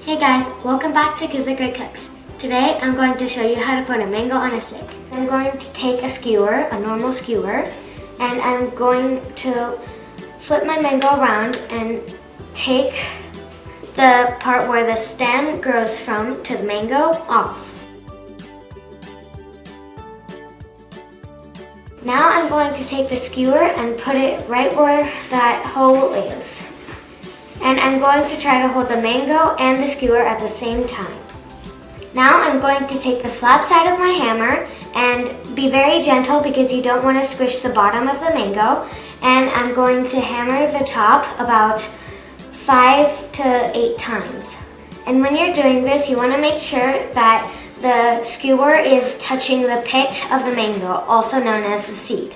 Hey guys, welcome back to Giza Great Cooks. Today I'm going to show you how to put a mango on a stick. I'm going to take a skewer, a normal skewer, and I'm going to flip my mango around and take the part where the stem grows from to the mango off. Now I'm going to take the skewer and put it right where that hole is. And I'm going to try to hold the mango and the skewer at the same time. Now I'm going to take the flat side of my hammer and be very gentle because you don't want to squish the bottom of the mango. And I'm going to hammer the top about 5 to 8 times. And when you're doing this, you want to make sure that the skewer is touching the pit of the mango, also known as the seed.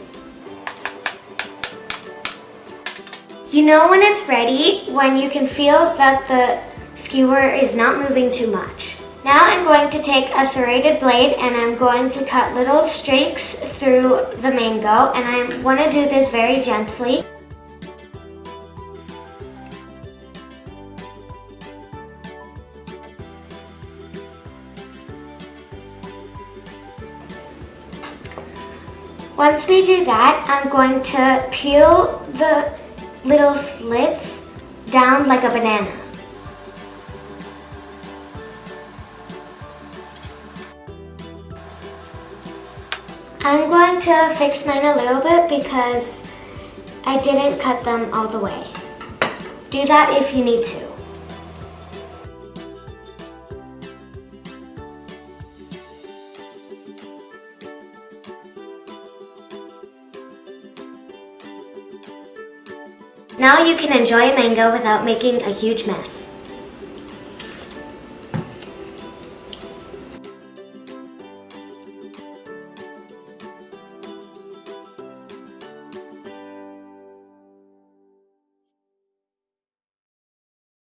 You know when it's ready when you can feel that the skewer is not moving too much. Now I'm going to take a serrated blade and I'm going to cut little streaks through the mango, and I want to do this very gently. Once we do that, I'm going to peel the little slits down like a banana. I'm going to fix mine a little bit because I didn't cut them all the way. Do that if you need to. Now you can enjoy a mango without making a huge mess.